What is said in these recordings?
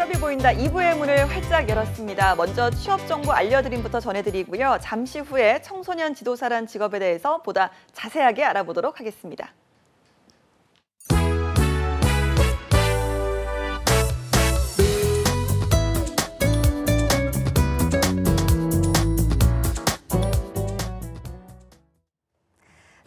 취업이 보인다 2부의 문을 활짝 열었습니다. 먼저 취업 정보 알려드림부터 전해드리고요. 잠시 후에 청소년 지도사란 직업에 대해서 보다 자세하게 알아보도록 하겠습니다.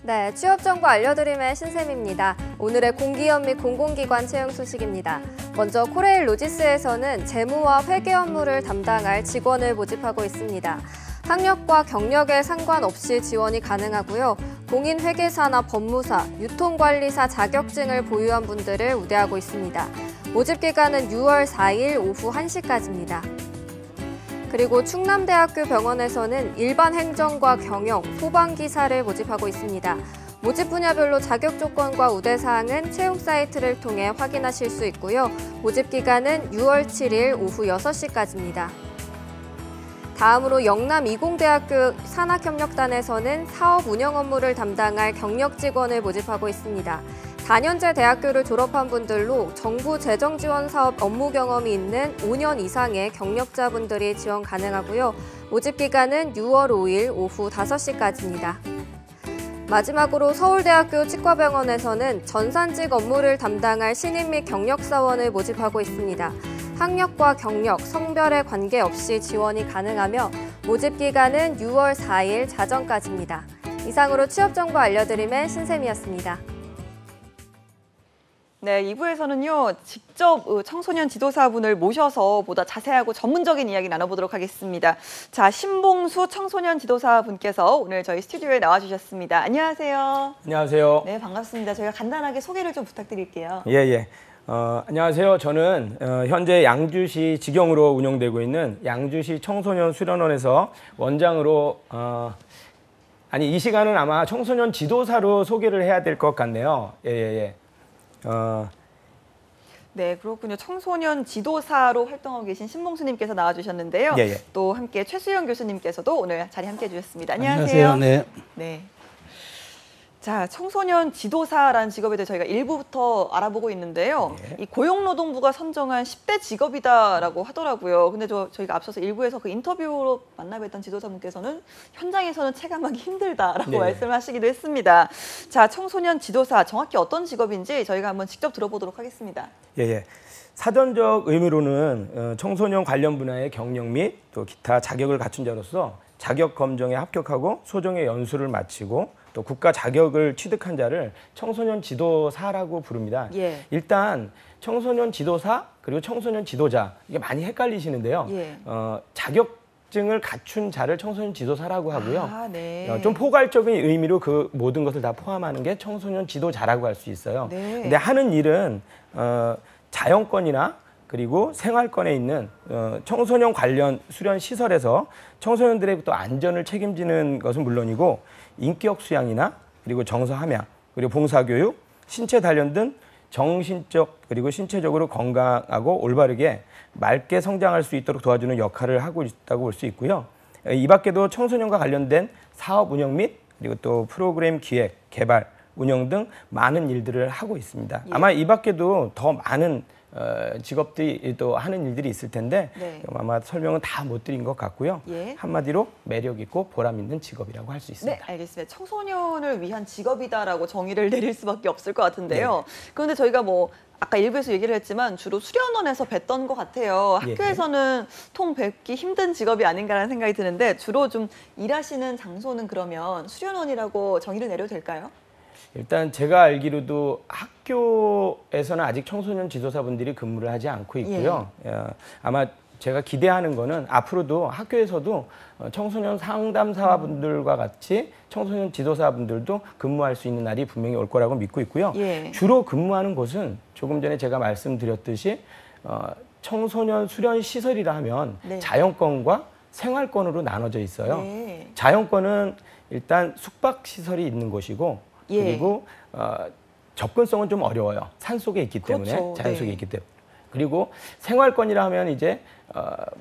네, 취업정보 알려드림의 신샘입니다. 오늘의 공기업 및 공공기관 채용 소식입니다. 먼저 코레일 로지스에서는 재무와 회계 업무를 담당할 직원을 모집하고 있습니다. 학력과 경력에 상관없이 지원이 가능하고요. 공인회계사나 법무사, 유통관리사 자격증을 보유한 분들을 우대하고 있습니다. 모집 기간은 6월 4일 오후 1시까지입니다. 그리고 충남대학교 병원에서는 일반 행정과 경영, 소방기사를 모집하고 있습니다. 모집 분야별로 자격 조건과 우대사항은 채용 사이트를 통해 확인하실 수 있고요. 모집 기간은 6월 7일 오후 6시까지입니다. 다음으로 영남이공대학교 산학협력단에서는 사업 운영 업무를 담당할 경력 직원을 모집하고 있습니다. 4년제 대학교를 졸업한 분들로 정부 재정 지원 사업 업무 경험이 있는 5년 이상의 경력자분들이 지원 가능하고요. 모집 기간은 6월 5일 오후 5시까지입니다. 마지막으로 서울대학교 치과병원에서는 전산직 업무를 담당할 신입 및 경력사원을 모집하고 있습니다. 학력과 경력, 성별에 관계없이 지원이 가능하며 모집 기간은 6월 4일 자정까지입니다. 이상으로 취업정보 알려드림의 신샘이었습니다. 네, 2부에서는요, 직접 청소년 지도사분을 모셔서 보다 자세하고 전문적인 이야기 나눠보도록 하겠습니다. 자, 신봉수 청소년 지도사분께서 오늘 저희 스튜디오에 나와주셨습니다. 안녕하세요. 안녕하세요. 네, 반갑습니다. 저희가 간단하게 소개를 좀 부탁드릴게요. 예. 안녕하세요. 저는 현재 양주시 직영으로 운영되고 있는 양주시 청소년 수련원에서 원장으로 이 시간은 아마 청소년 지도사로 소개를 해야 될 것 같네요. 예. 네, 그렇군요. 청소년 지도사로 활동하고 계신 신봉수님께서 나와주셨는데요. 예. 또 함께 최수영 교수님께서도 오늘 자리 함께 해주셨습니다. 안녕하세요. 안녕하세요. 네. 자, 청소년 지도사라는 직업에 대해 저희가 일부부터 알아보고 있는데요. 이 고용노동부가 선정한 10대 직업이다라고 하더라고요. 근데 저희가 앞서서 일부에서 그 인터뷰로 만나뵀던 지도사분께서는 현장에서는 체감하기 힘들다라고 말씀하시기도 했습니다. 자, 청소년 지도사 정확히 어떤 직업인지 저희가 한번 직접 들어보도록 하겠습니다. 예. 사전적 의미로는 청소년 관련 분야의 경력 및 또 기타 자격을 갖춘 자로서 자격 검정에 합격하고 소정의 연수를 마치고 또 국가 자격을 취득한 자를 청소년 지도사라고 부릅니다. 일단 청소년 지도사 그리고 청소년 지도자 이게 많이 헷갈리시는데요. 자격증을 갖춘 자를 청소년 지도사라고 하고요. 좀 포괄적인 의미로 그 모든 것을 다 포함하는 게 청소년 지도자라고 할 수 있어요. 근데 하는 일은 자연권이나 그리고 생활권에 있는 청소년 관련 수련 시설에서 청소년들의 또 안전을 책임지는 것은 물론이고 인격 수양이나 그리고 정서 함양 그리고 봉사교육, 신체 단련 등 정신적 그리고 신체적으로 건강하고 올바르게 맑게 성장할 수 있도록 도와주는 역할을 하고 있다고 볼 수 있고요. 이 밖에도 청소년과 관련된 사업 운영 및 그리고 또 프로그램 기획, 개발, 운영 등 많은 일들을 하고 있습니다. 아마 이 밖에도 더 많은 직업들이 또 하는 일들이 있을 텐데 아마 설명은 다 못 드린 것 같고요. 한마디로 매력 있고 보람 있는 직업이라고 할 수 있습니다. 네, 알겠습니다. 청소년을 위한 직업이다라고 정의를 내릴 수밖에 없을 것 같은데요. 그런데 저희가 아까 일부에서 얘기를 했지만 주로 수련원에서 뵀던 것 같아요. 학교에서는 통 뵙기 힘든 직업이 아닌가라는 생각이 드는데 주로 좀 일하시는 장소는 그러면 수련원이라고 정의를 내려도 될까요? 일단 제가 알기로도 학교에서는 아직 청소년 지도사분들이 근무를 하지 않고 있고요. 아마 제가 기대하는 거는 앞으로도 학교에서도 청소년 상담사분들과 같이 청소년 지도사분들도 근무할 수 있는 날이 분명히 올 거라고 믿고 있고요. 주로 근무하는 곳은 조금 전에 제가 말씀드렸듯이 청소년 수련 시설이라 하면 자연권과 생활권으로 나눠져 있어요. 자연권은 일단 숙박시설이 있는 곳이고 그리고 접근성은 좀 어려워요. 산 속에 있기 때문에, 자연 속에 있기 때문에. 그리고 생활권이라 하면 이제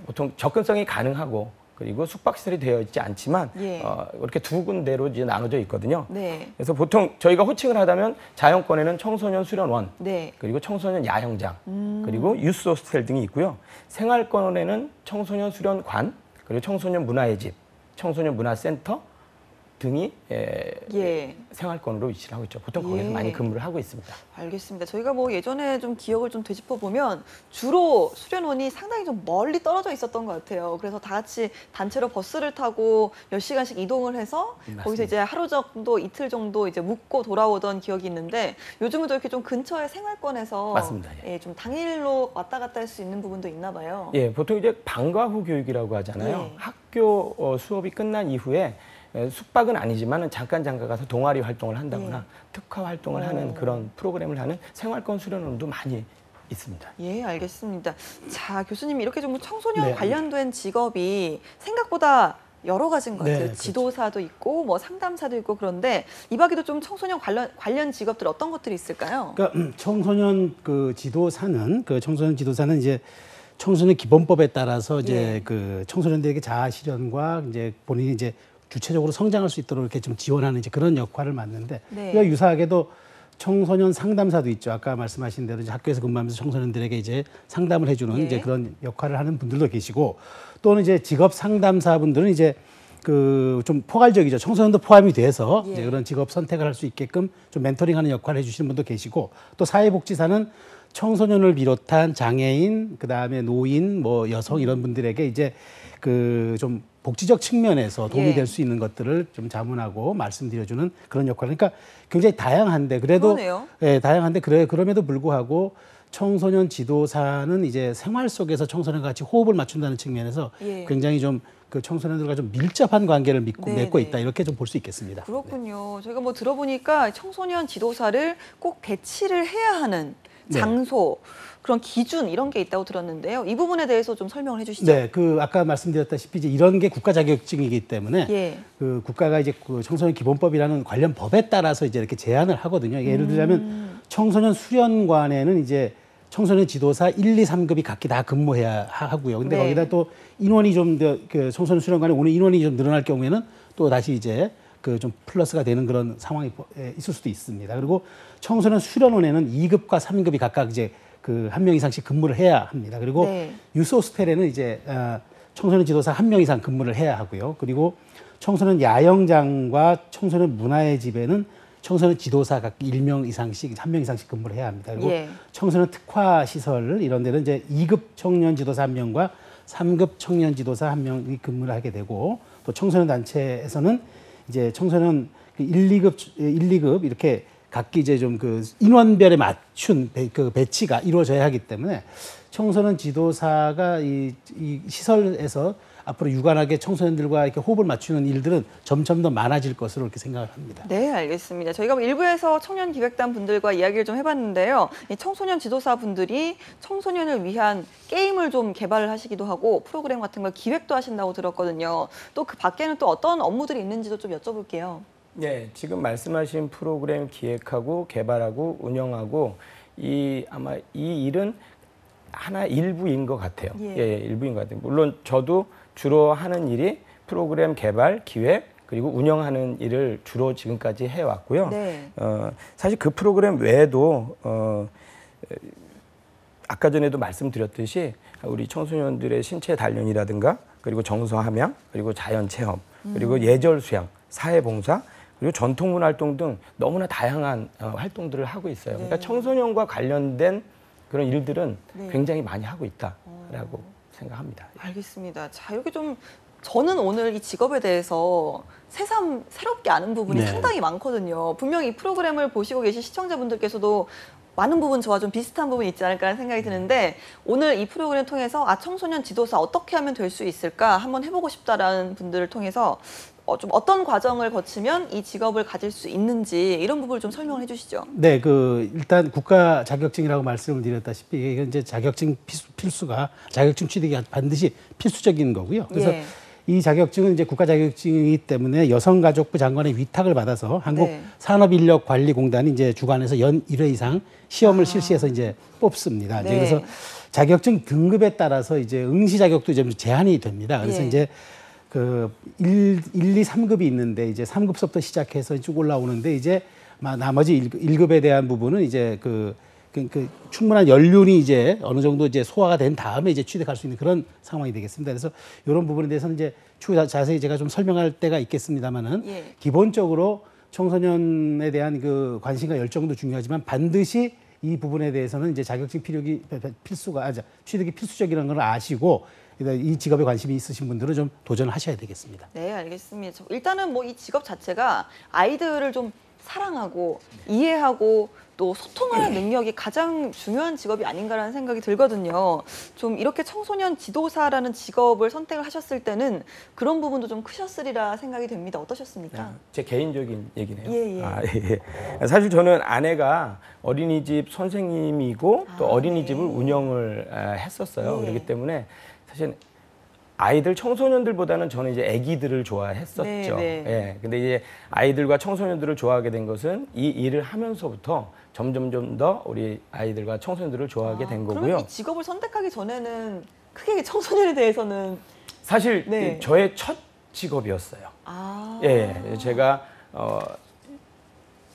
보통 접근성이 가능하고 그리고 숙박시설이 되어 있지 않지만 예. 이렇게 두 군데로 이제 나눠져 있거든요. 네. 그래서 보통 저희가 호칭을 하다면 자연권에는 청소년 수련원, 네. 그리고 청소년 야영장, 그리고 유스 호스텔 등이 있고요. 생활권에는 청소년 수련관, 그리고 청소년 문화의 집, 청소년 문화센터 등이 예. 생활권으로 위치를 하고 있죠. 보통 거기서 예. 많이 근무를 하고 있습니다. 알겠습니다. 저희가 뭐 예전에 좀 기억을 좀 되짚어 보면 주로 수련원이 상당히 좀 멀리 떨어져 있었던 것 같아요. 그래서 다 같이 단체로 버스를 타고 몇 시간씩 이동을 해서 맞습니다. 거기서 이제 하루 정도, 이틀 정도 이제 묵고 돌아오던 기억이 있는데 요즘은 또 이렇게 좀 근처에 생활권에서 맞습니다. 예, 좀 당일로 왔다 갔다 할 수 있는 부분도 있나 봐요. 예, 보통 이제 방과 후 교육이라고 하잖아요. 예. 학교 수업이 끝난 이후에 숙박은 아니지만 잠깐 가서 동아리 활동을 한다거나 예. 특화 활동을 하는 그런 프로그램을 하는 생활권 수련원도 많이 있습니다. 예, 알겠습니다. 자, 교수님 이렇게 좀 청소년 네. 관련된 직업이 생각보다 여러 가지인 것 네, 같아요. 그렇죠. 지도사도 있고 뭐 상담사도 있고 그런데 이 밖에도 좀 청소년 관련 직업들 어떤 것들이 있을까요? 그러니까 청소년 그 지도사는 청소년 지도사는 이제 청소년 기본법에 따라서 이제 예. 그 청소년들에게 자아 실현과 이제 본인이 이제 주체적으로 성장할 수 있도록 이렇게 좀 지원하는 이제 그런 역할을 맡는데 네. 이와 유사하게도 청소년 상담사도 있죠. 아까 말씀하신 대로 이제 학교에서 근무하면서 청소년들에게 이제 상담을 해주는 예. 이제 그런 역할을 하는 분들도 계시고 또는 이제 직업 상담사분들은 이제 그 좀 포괄적이죠. 청소년도 포함이 돼서 예. 이제 그런 직업 선택을 할 수 있게끔 좀 멘토링하는 역할을 해주시는 분도 계시고 또 사회복지사는 청소년을 비롯한 장애인, 그 다음에 노인, 뭐 여성 이런 분들에게 이제 그 좀 복지적 측면에서 도움이 예. 될 수 있는 것들을 좀 자문하고 말씀드려주는 그런 역할. 그러니까 굉장히 다양한데 그래도 그러네요. 예, 다양한데 그럼에도 불구하고 청소년 지도사는 이제 생활 속에서 청소년과 같이 호흡을 맞춘다는 측면에서 예. 굉장히 좀 그 청소년들과 좀 밀접한 관계를 네, 맺고 네. 있다 이렇게 좀 볼 수 있겠습니다. 그렇군요. 저희가 뭐 들어보니까 청소년 지도사를 꼭 배치를 해야 하는 네. 장소, 그런 기준 이런 게 있다고 들었는데요. 이 부분에 대해서 좀 설명을 해주시죠. 네, 그 아까 말씀드렸다시피 이제 이런 게 국가 자격증이기 때문에 예. 그 국가가 이제 그 청소년 기본법이라는 관련 법에 따라서 이제 이렇게 제한을 하거든요. 예를 들자면 청소년 수련관에는 이제 청소년 지도사 1, 2, 3급이 각기 다 근무해야 하고요. 근데 네. 거기다 또 인원이 좀 더 그 청소년 수련관에 오는 인원이 좀 늘어날 경우에는 또 다시 이제 그 좀 플러스가 되는 그런 상황이 있을 수도 있습니다. 그리고 청소년 수련원에는 2급과 3급이 각각 이제 그 한 명 이상씩 근무를 해야 합니다. 그리고 네. 유스 호스텔에는 이제 청소년 지도사 1명 이상 근무를 해야 하고요. 그리고 청소년 야영장과 청소년 문화의 집에는 청소년 지도사 각 1명 이상씩, 1명 이상씩 근무를 해야 합니다. 그리고 예. 청소년 특화 시설 이런 데는 이제 2급 청년 지도사 1명과 3급 청년 지도사 1명이 근무를 하게 되고 또 청소년 단체에서는 이제 청소년 1, 2급 이렇게 각기 이제 좀 그 인원별에 맞춘 그 배치가 이루어져야 하기 때문에 청소년 지도사가 이 시설에서 앞으로 유관하게 청소년들과 이렇게 호흡을 맞추는 일들은 점점 더 많아질 것으로 이렇게 생각을 합니다. 네, 알겠습니다. 저희가 뭐 일부에서 청년 기획단 분들과 이야기를 좀 해봤는데요. 이 청소년 지도사 분들이 청소년을 위한 게임을 좀 개발을 하시기도 하고 프로그램 같은 걸 기획도 하신다고 들었거든요. 또 그 밖에는 또 어떤 업무들이 있는지도 좀 여쭤볼게요. 네, 지금 말씀하신 프로그램 기획하고 개발하고 운영하고 아마 이 일은 하나 일부인 것 같아요. 예. 예, 일부인 것 같아요. 물론 저도 주로 하는 일이 프로그램 개발, 기획, 그리고 운영하는 일을 주로 지금까지 해왔고요. 네. 사실 그 프로그램 외에도 아까 전에도 말씀드렸듯이 우리 청소년들의 신체 단련이라든가 그리고 정서 함양, 그리고 자연 체험, 그리고 예절 수양, 사회봉사, 그리고 전통문 활동 등 너무나 다양한 활동들을 하고 있어요. 그러니까 네. 청소년과 관련된 그런 일들은 네. 굉장히 많이 하고 있다라고 생각합니다. 알겠습니다. 자, 이렇게 좀 저는 오늘 이 직업에 대해서 새삼 새롭게 아는 부분이 네. 상당히 많거든요. 분명히 이 프로그램을 보시고 계신 시청자분들께서도 많은 부분 저와 좀 비슷한 부분이 있지 않을까 하는 생각이 드는데 오늘 이 프로그램을 통해서 청소년 지도사 어떻게 하면 될 수 있을까 한번 해보고 싶다라는 분들을 통해서 좀 어떤 과정을 거치면 이 직업을 가질 수 있는지 이런 부분을 좀 설명을 해주시죠. 네, 일단 국가 자격증이라고 말씀을 드렸다시피 이게 이제 자격증 필수가 자격증 취득이 반드시 필수적인 거고요. 그래서 예. 이 자격증은 이제 국가 자격증이기 때문에 여성가족부 장관의 위탁을 받아서 한국산업인력관리공단이 이제 주관해서 연 1회 이상 시험을 실시해서 이제 뽑습니다. 네. 이제 그래서 자격증 등급에 따라서 이제 응시 자격도 좀 제한이 됩니다. 그래서 예. 이제 그 1, 2, 3급이 있는데 이제 3급서부터 시작해서 쭉 올라오는데 이제 나머지 1급에 대한 부분은 이제 그 충분한 연륜이 이제 어느 정도 이제 소화가 된 다음에 이제 취득할 수 있는 그런 상황이 되겠습니다. 그래서 이런 부분에 대해서는 이제 추후 자세히 제가 좀 설명할 때가 있겠습니다만은 예. 기본적으로 청소년에 대한 그 관심과 열정도 중요하지만 반드시 이 부분에 대해서는 이제 자격증 취득이 필수적이라는 걸 아시고 이 직업에 관심이 있으신 분들은 좀 도전을 하셔야 되겠습니다. 네, 알겠습니다. 일단은 뭐 이 직업 자체가 아이들을 좀 사랑하고 이해하고 또 소통하는 능력이 가장 중요한 직업이 아닌가라는 생각이 들거든요. 좀 이렇게 청소년 지도사라는 직업을 선택을 하셨을 때는 그런 부분도 좀 크셨으리라 생각이 됩니다. 어떠셨습니까? 제 개인적인 얘기네요. 예, 예. 예. 사실 저는 아내가 어린이집 선생님이고 또 아, 어린이집을 네. 운영을 했었어요. 예. 그렇기 때문에 사실 아이들, 청소년들보다는 저는 이제 아기들을 좋아했었죠. 네, 네. 예. 근데 이제 아이들과 청소년들을 좋아하게 된 것은 이 일을 하면서부터 점점 더 우리 아이들과 청소년들을 좋아하게 된 거고요. 그러면 이 직업을 선택하기 전에는 크게 청소년에 대해서는 사실 네. 저의 첫 직업이었어요. 아, 예, 제가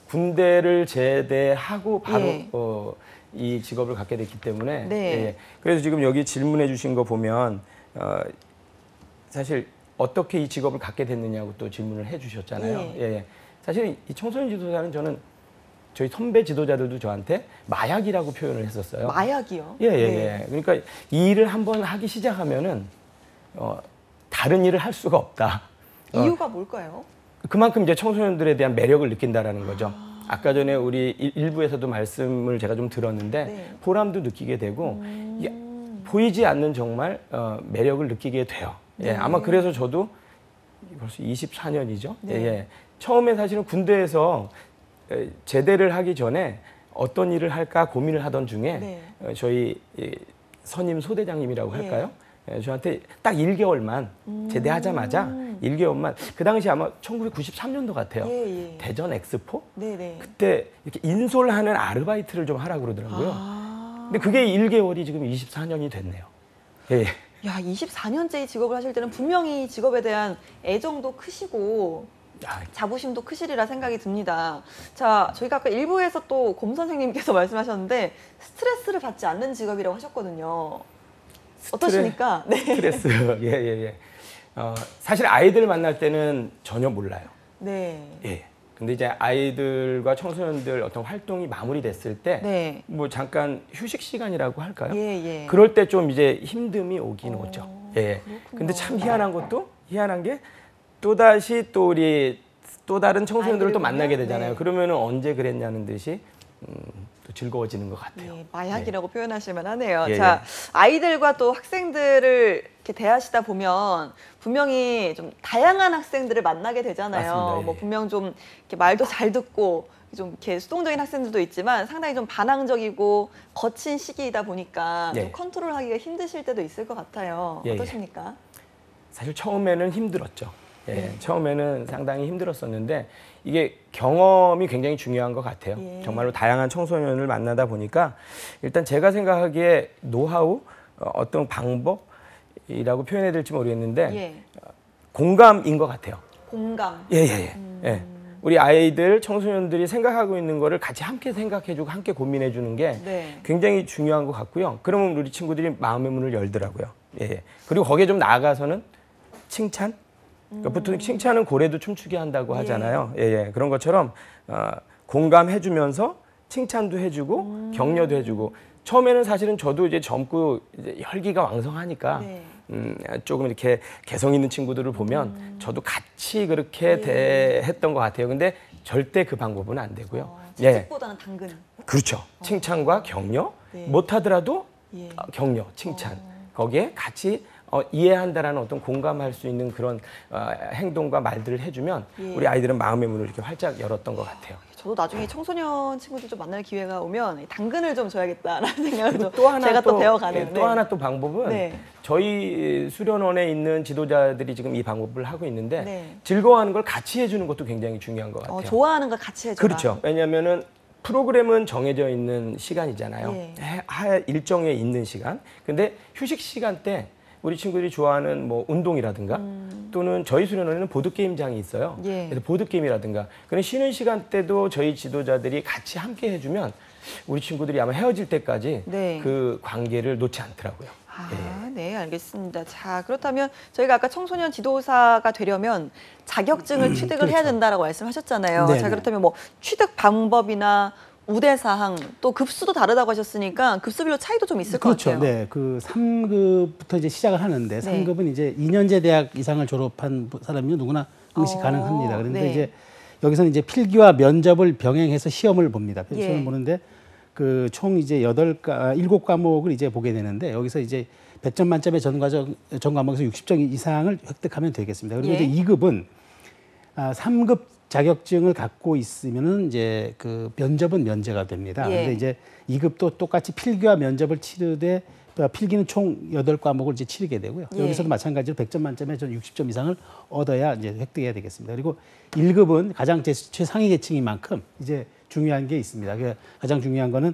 군대를 제대하고 바로 예. 이 직업을 갖게 됐기 때문에 네. 예, 그래서 지금 여기 질문해 주신 거 보면 사실 어떻게 이 직업을 갖게 됐느냐고 또 질문을 해 주셨잖아요. 예. 예. 사실 이 청소년 지도자는 저는 저희 선배 지도자들도 저한테 마약이라고 표현을 했었어요. 마약이요? 예, 예, 네. 예. 그러니까 이 일을 한번 하기 시작하면은 다른 일을 할 수가 없다. 이유가 뭘까요? 그만큼 이제 청소년들에 대한 매력을 느낀다라는 거죠. 아까 전에 우리 일부에서도 말씀을 제가 좀 들었는데 네. 보람도 느끼게 되고 이게 보이지 않는 정말 매력을 느끼게 돼요. 예, 네. 아마 그래서 저도 벌써 24년이죠. 네. 예, 예. 처음에 사실은 군대에서 제대를 하기 전에 어떤 일을 할까 고민을 하던 중에 네. 저희 선임 소대장님이라고 예. 할까요? 예, 저한테 딱 1개월만 제대하자마자 1개월만 그 당시 아마 1993년도 같아요. 예, 예. 대전 엑스포? 네네. 그때 이렇게 인솔하는 아르바이트를 좀 하라고 그러더라고요. 아. 근데 그게 1개월이 지금 24년이 됐네요. 예, 예. 야, 24년째 이 직업을 하실 때는 분명히 직업에 대한 애정도 크시고 아, 자부심도 크시리라 생각이 듭니다. 자, 저희가 아까 일부에서 또 곰 선생님께서 말씀하셨는데 스트레스를 받지 않는 직업이라고 하셨거든요. 어떠십니까? 네. 스트레스. 예, 예, 예. 사실 아이들 만날 때는 전혀 몰라요. 네. 예. 근데 이제 아이들과 청소년들 어떤 활동이 마무리됐을 때, 네. 뭐 잠깐 휴식 시간이라고 할까요? 예, 예. 그럴 때 좀 이제 힘듦이 오긴 오죠. 예. 그렇군요. 근데 참 희한한 게 또다시 또 우리 또 다른 청소년들을 또 아이들을 만나게 보면? 되잖아요. 네. 그러면은 언제 그랬냐는 듯이 또 즐거워지는 것 같아요. 예, 마약이라고 표현하실만 하네요. 예, 자, 예. 아이들과 또 학생들을 이렇게 대하시다 보면 분명히 좀 다양한 학생들을 만나게 되잖아요. 맞습니다. 예, 뭐 예. 분명 좀 이렇게 말도 잘 듣고 좀 이렇게 수동적인 학생들도 있지만 상당히 좀 반항적이고 거친 시기이다 보니까 예. 좀 컨트롤하기가 힘드실 때도 있을 것 같아요. 예, 예. 어떠십니까? 사실 처음에는 힘들었죠. 예, 네. 처음에는 상당히 힘들었었는데 이게 경험이 굉장히 중요한 것 같아요. 예. 정말로 다양한 청소년을 만나다 보니까 일단 제가 생각하기에 노하우, 어떤 방법이라고 표현해야 될지 모르겠는데 예. 공감인 것 같아요. 공감. 예, 예, 예. 예. 우리 아이들, 청소년들이 생각하고 있는 거를 같이 함께 생각해주고 함께 고민해주는 게 네. 굉장히 중요한 것 같고요. 그러면 우리 친구들이 마음의 문을 열더라고요. 예, 예. 그리고 거기에 좀 나아가서는 칭찬? 그러니까 보통 칭찬은 고래도 춤추게 한다고 하잖아요. 예, 예. 그런 것처럼 공감해주면서 칭찬도 해주고 격려도 해주고 처음에는 사실은 저도 이제 젊고 이제 혈기가 왕성하니까 네. 조금 이렇게 개성 있는 친구들을 보면 저도 같이 그렇게 대했던 것 같아요. 근데 절대 그 방법은 안 되고요. 예, 채찍보다는 당근. 그렇죠. 칭찬과 격려, 네. 못하더라도 예. 격려, 칭찬. 거기에 같이 이해한다라는 어떤 공감할 수 있는 그런 행동과 말들을 해주면 예. 우리 아이들은 마음의 문을 이렇게 활짝 열었던 것 같아요. 저도 나중에 청소년 친구들 좀 만날 기회가 오면 당근을 좀 줘야겠다라는 생각을 그리고 좀 또 하나 제가 또 배워가네요. 예, 또 하나 또 방법은 네. 저희 수련원에 있는 지도자들이 지금 이 방법을 하고 있는데 네. 즐거워하는 걸 같이 해주는 것도 굉장히 중요한 것 같아요. 좋아하는 걸 같이 해줘라. 그렇죠. 왜냐하면은 프로그램은 정해져 있는 시간이잖아요. 예. 일정에 있는 시간. 근데 휴식 시간 때 우리 친구들이 좋아하는 뭐 운동이라든가 또는 저희 수련원에는 보드게임장이 있어요. 예. 그래서 보드게임이라든가 그런 쉬는 시간 때도 저희 지도자들이 같이 함께 해주면 우리 친구들이 아마 헤어질 때까지 네. 그 관계를 놓지 않더라고요. 아, 네, 알겠습니다. 자, 그렇다면 저희가 아까 청소년 지도사가 되려면 자격증을 취득을 해야 된다라고 말씀하셨잖아요. 네네. 자, 그렇다면 뭐 취득 방법이나 우대 사항 또 급수도 다르다고 하셨으니까 급수별로 차이도 좀 있을 것 그렇죠. 같아요. 네, 그 3급부터 이제 시작을 하는데 네. 3급은 이제 2년제 대학 이상을 졸업한 사람이면 누구나 응시 가능합니다. 그런데 네. 이제 여기서는 이제 필기와 면접을 병행해서 시험을 봅니다. 예. 시험을 보는데 그 총 이제 7과목을 이제 보게 되는데 여기서 이제 100점 만점의 전 과목에서 60점 이상을 획득하면 되겠습니다. 그리고 예. 이제 2급은 3급 자격증을 갖고 있으면은 이제 그 면접은 면제가 됩니다. 예. 근데 이제 2급도 똑같이 필기와 면접을 치르되 필기는 총 8과목을 이제 치르게 되고요. 예. 여기서도 마찬가지로 100점 만점에 전 60점 이상을 얻어야 이제 획득해야 되겠습니다. 그리고 1급은 가장 최상위 계층인 만큼 이제 중요한 게 있습니다. 가장 중요한 거는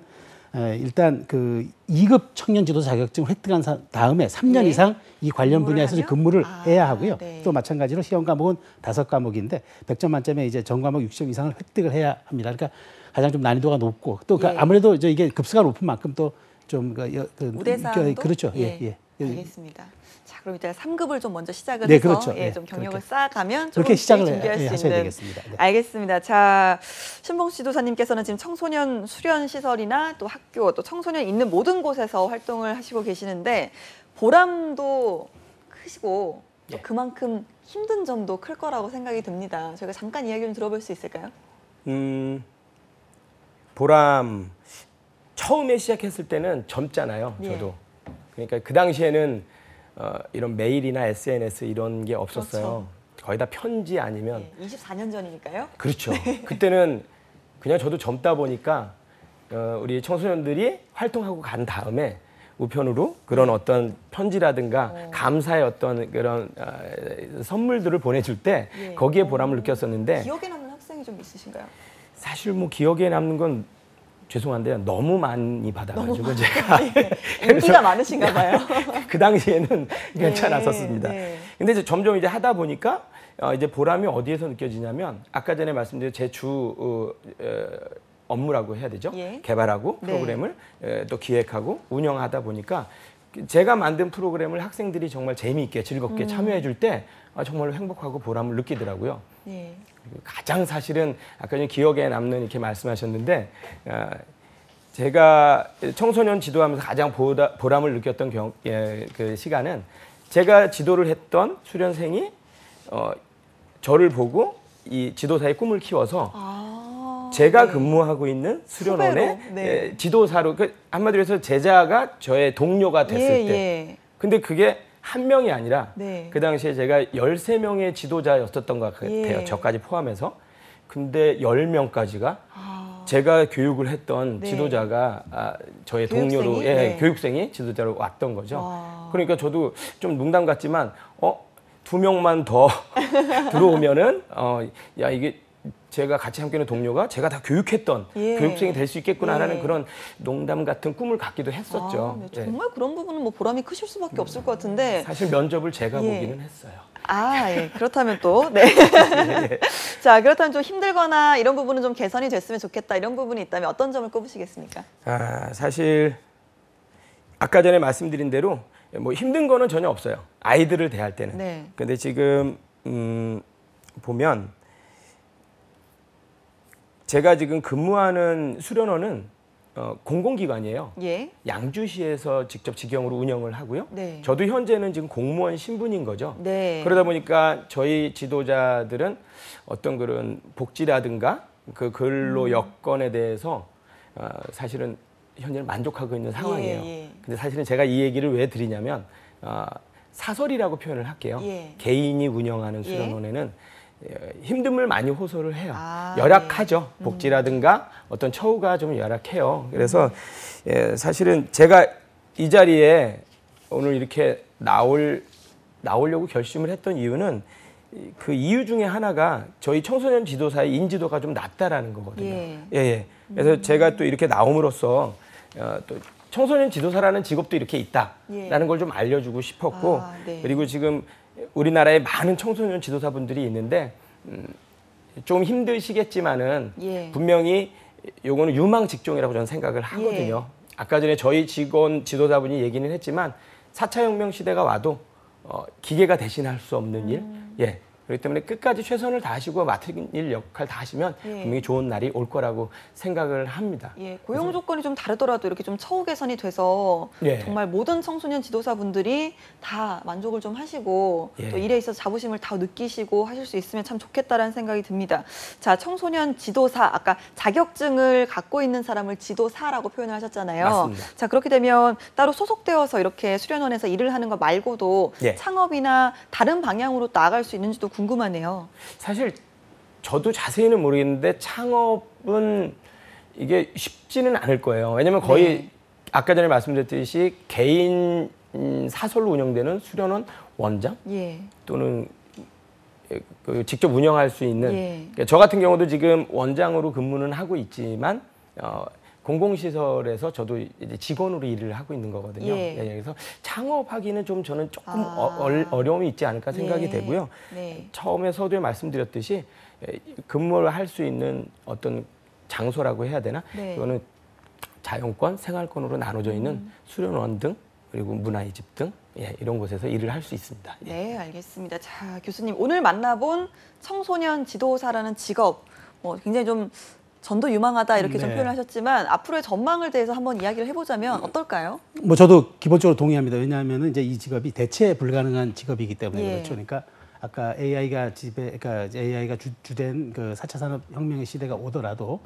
일단 그 2급 청년 지도사 자격증을 획득한 다음에 3년 예. 이상 이 관련 근무를 분야에서 하면? 근무를 해야 하고요. 네. 또 마찬가지로 시험 과목은 5과목인데 100점 만점에 이제 전 과목 60점 이상을 획득을 해야 합니다. 그러니까 가장 좀 난이도가 높고 또 예. 아무래도 이게 급수가 높은 만큼 또 좀 우대 사항도 그렇죠. 예. 알겠습니다. 자, 그럼 일단 3급을 좀 먼저 시작을 네, 해서 그렇죠. 예, 네, 좀 경력을 그렇게. 쌓아가면 그렇게 조금씩 시작을 준비할 수 하셔야 있는. 되겠습니다. 네. 알겠습니다. 자, 신봉 지도사님께서는 지금 청소년 수련 시설이나 또 학교 또 청소년 있는 모든 곳에서 활동을 하시고 계시는데 보람도 크시고 또 예. 그만큼 힘든 점도 클 거라고 생각이 듭니다. 저희가 잠깐 이야기 좀 들어볼 수 있을까요? 보람 처음에 시작했을 때는 젊잖아요. 예. 저도. 그러니까 그 당시에는 이런 메일이나 SNS 이런 게 없었어요. 그렇죠. 거의 다 편지 아니면 예, 24년 전이니까요. 그렇죠. 그때는 그냥 저도 젊다 보니까 우리 청소년들이 활동하고 간 다음에 우편으로 그런 어떤 편지라든가 감사의 어떤 그런 선물들을 보내줄 때 예. 거기에 보람을 느꼈었는데 기억에 남는 학생이 좀 있으신가요? 사실 뭐 기억에 남는 건 죄송한데요. 너무 많이 받아가지고 제가 인기가 많으신가 봐요. 그 당시에는 괜찮았었습니다. 네. 근데 이제 점점 이제 하다 보니까 이제 보람이 어디에서 느껴지냐면 아까 전에 말씀드린 제 주 업무라고 해야 되죠. 예. 개발하고 네. 프로그램을 또 기획하고 운영하다 보니까 제가 만든 프로그램을 학생들이 정말 재미있게 즐겁게 참여해 줄 때 정말로 행복하고 보람을 느끼더라고요. 예. 그리고 가장 사실은 아까 전에 기억에 남는 이렇게 말씀하셨는데 제가 청소년 지도하면서 가장 보람을 느꼈던 그 시간은 제가 지도를 했던 수련생이 저를 보고 이 지도사의 꿈을 키워서 제가 네. 근무하고 있는 수련원의 후배로, 네. 지도사로 한마디로 해서 제자가 저의 동료가 됐을 예, 때 예. 근데 그게 한 명이 아니라 네. 그 당시에 제가 13명의 지도자였었던 것 같아요. 예. 저까지 포함해서. 근데 10명까지가 아, 제가 교육을 했던 네. 지도자가 저의 교육생이? 동료로 네. 교육생이 지도자로 왔던 거죠. 와. 그러니까 저도 좀 농담 같지만 2명만 더 들어오면은 야 이게 제가 같이 함께하는 동료가 제가 다 교육했던 예. 교육생이 될 수 있겠구나라는 예. 그런 농담 같은 꿈을 갖기도 했었죠. 네, 예. 정말 그런 부분은 뭐 보람이 크실 수밖에 없을 것 같은데. 사실 면접을 제가 예. 보기는 했어요. 예. 그렇다면 또, 네. 자, 그렇다면 좀 힘들거나 이런 부분은 좀 개선이 됐으면 좋겠다 이런 부분이 있다면 어떤 점을 꼽으시겠습니까? 사실 아까 전에 말씀드린 대로 뭐 힘든 거는 전혀 없어요. 아이들을 대할 때는. 네. 근데 지금 보면 제가 지금 근무하는 수련원은 공공기관이에요. 예. 양주시에서 직접 직영으로 운영을 하고요. 네. 저도 현재는 지금 공무원 신분인 거죠. 네. 그러다 보니까 저희 지도자들은 어떤 그런 복지라든가 그 근로 여건에 대해서 사실은 현재는 만족하고 있는 상황이에요. 예. 근데 사실은 제가 이 얘기를 왜 드리냐면 사설이라고 표현을 할게요. 예. 개인이 운영하는 수련원에는 힘듦을 많이 호소를 해요. 열악하죠. 복지라든가 어떤 처우가 좀 열악해요. 그래서 사실은 제가 이 자리에 오늘 이렇게 나오려고 결심을 했던 이유는 그 이유 중에 하나가 저희 청소년 지도사의 인지도가 좀 낮다라는 거거든요. 예. 예. 그래서 제가 또 이렇게 나옴으로써 또 청소년 지도사라는 직업도 이렇게 있다라는 예. 걸 좀 알려주고 싶었고 네. 그리고 지금 우리나라에 많은 청소년 지도사분들이 있는데 좀 힘드시겠지만은 예. 분명히 요거는 유망 직종이라고 저는 생각을 하거든요. 아까 전에 저희 직원 지도자분이 얘기는 했지만 4차 혁명 시대가 와도 기계가 대신할 수 없는 일. 예. 그렇기 때문에 끝까지 최선을 다하시고 맡은 일 역할 다 하시면 예. 분명히 좋은 날이 올 거라고 생각을 합니다. 예, 고용 조건이 좀 다르더라도 이렇게 좀 처우 개선이 돼서 예. 정말 모든 청소년 지도사분들이 다 만족을 좀 하시고 예. 또 일에 있어서 자부심을 다 느끼시고 하실 수 있으면 참 좋겠다라는 생각이 듭니다. 자, 청소년 지도사 아까 자격증을 갖고 있는 사람을 지도사라고 표현을 하셨잖아요. 맞습니다. 자, 그렇게 되면 따로 소속되어서 이렇게 수련원에서 일을 하는 거 말고도 예. 창업이나 다른 방향으로 나아갈 수 있는지도 궁금하네요. 사실 저도 자세히는 모르겠는데 창업은 이게 쉽지는 않을 거예요. 왜냐면 거의 네. 아까 전에 말씀드렸듯이 개인 사설로 운영되는 수련원 원장 예. 또는 그 직접 운영할 수 있는 예. 그러니까 저 같은 경우도 지금 원장으로 근무는 하고 있지만 공공시설에서 저도 이제 직원으로 일을 하고 있는 거거든요. 예. 그래서 창업하기는 좀 저는 조금 어려움이 있지 않을까 생각이 예. 되고요. 네. 처음에 서두에 말씀드렸듯이 근무를 할 수 있는 어떤 장소라고 해야 되나? 네. 이거는 자영권, 생활권으로 나눠져 있는 수련원 등 그리고 문화의 집 등 이런 곳에서 일을 할 수 있습니다. 예. 네, 알겠습니다. 자, 교수님 오늘 만나본 청소년 지도사라는 직업 굉장히 좀 전도 유망하다 이렇게 좀 네. 표현하셨지만 앞으로의 전망을 대해서 한번 이야기를 해보자면 어떨까요? 뭐 저도 기본적으로 동의합니다. 왜냐하면 이제 이 직업이 대체 불가능한 직업이기 때문에 예. 그렇죠. 그러니까 아까 AI가 주된 그 4차 산업혁명의 시대가 오더라도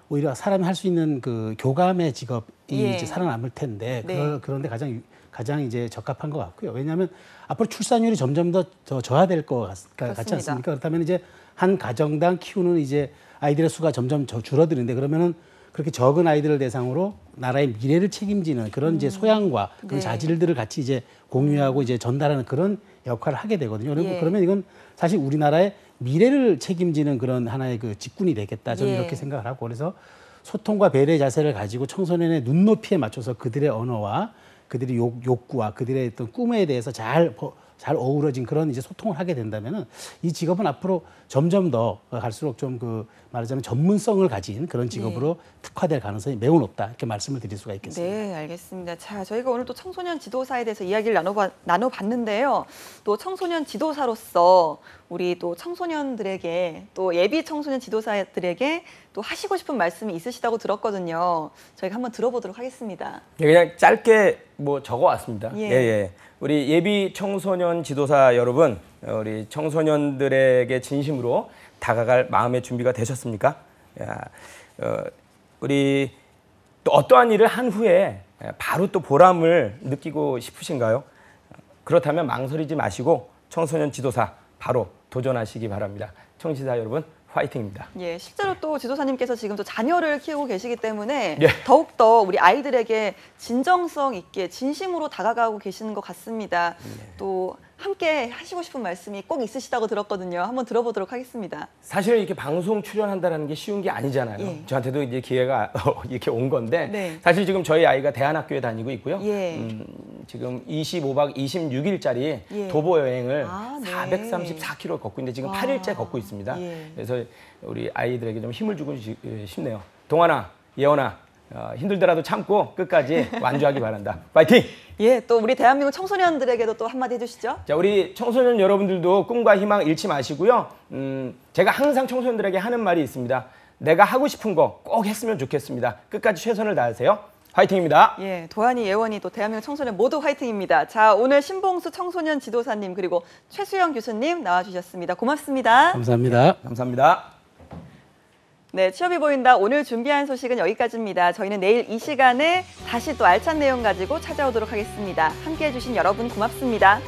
오히려 사람이 할 수 있는 그 교감의 직업이 예. 이제 살아남을 텐데 네. 그런데 가장 이제 적합한 것 같고요. 왜냐하면 앞으로 출산율이 점점 더 저하될 것 같지 그렇습니다. 않습니까? 그렇다면 이제 한 가정당 키우는 이제 아이들의 수가 점점 줄어드는데 그러면은 그렇게 적은 아이들을 대상으로 나라의 미래를 책임지는 그런 이제 소양과 그런 네. 자질들을 같이 이제 공유하고 이제 전달하는 그런 역할을 하게 되거든요. 그리고 예. 그러면 이건 사실 우리나라의 미래를 책임지는 그런 하나의 그 직군이 되겠다. 저는 예. 이렇게 생각을 하고 그래서 소통과 배려의 자세를 가지고 청소년의 눈높이에 맞춰서 그들의 언어와 그들의 욕구와 그들의 어떤 꿈에 대해서 잘 어우러진 그런 이제 소통을 하게 된다면은 이 직업은 앞으로 점점 더 갈수록 좀 그 말하자면 전문성을 가진 그런 직업으로 특화될 가능성이 매우 높다 이렇게 말씀을 드릴 수가 있겠습니다. 네, 알겠습니다. 자, 저희가 오늘 또 청소년 지도사에 대해서 이야기를 나눠봤는데요. 또 청소년 지도사로서 우리 또 청소년들에게 또 예비 청소년 지도사들에게 또 하시고 싶은 말씀이 있으시다고 들었거든요. 저희가 한번 들어보도록 하겠습니다. 그냥 짧게 뭐 적어왔습니다. 예. 우리 예비 청소년 지도사 여러분, 우리 청소년들에게 진심으로 다가갈 마음의 준비가 되셨습니까? 우리 또 어떠한 일을 한 후에 바로 또 보람을 느끼고 싶으신가요? 그렇다면 망설이지 마시고 청소년 지도사 바로 도전하시기 바랍니다. 청취자 여러분, 화이팅입니다. 예, 실제로 또 지도사님께서 지금 또 자녀를 키우고 계시기 때문에 예. 더욱더 우리 아이들에게 진정성 있게 진심으로 다가가고 계시는 것 같습니다. 또 함께 하시고 싶은 말씀이 꼭 있으시다고 들었거든요. 한번 들어보도록 하겠습니다. 사실은 이렇게 방송 출연한다는 게 쉬운 게 아니잖아요. 예. 저한테도 이제 기회가 이렇게 온 건데 네. 사실 지금 저희 아이가 대안학교에 다니고 있고요. 예. 지금 25박 26일짜리 예. 도보 여행을 아, 네. 434km 걷고 있는데 지금 와. 8일째 걷고 있습니다. 예. 그래서 우리 아이들에게 좀 힘을 주고 싶네요. 동환아, 예원아, 힘들더라도 참고 끝까지 완주하기 바란다. 파이팅! 예, 또 우리 대한민국 청소년들에게도 또 한마디 해주시죠. 자, 우리 청소년 여러분들도 꿈과 희망 잃지 마시고요. 제가 항상 청소년들에게 하는 말이 있습니다. 내가 하고 싶은 거 꼭 했으면 좋겠습니다. 끝까지 최선을 다하세요. 화이팅입니다. 예, 도한이, 예원이 또 대한민국 청소년 모두 화이팅입니다. 자, 오늘 신봉수 청소년 지도사님 그리고 최수영 교수님 나와주셨습니다. 고맙습니다. 감사합니다. 감사합니다. 네, 취업이 보인다. 오늘 준비한 소식은 여기까지입니다. 저희는 내일 이 시간에 다시 또 알찬 내용 가지고 찾아오도록 하겠습니다. 함께해 주신 여러분 고맙습니다.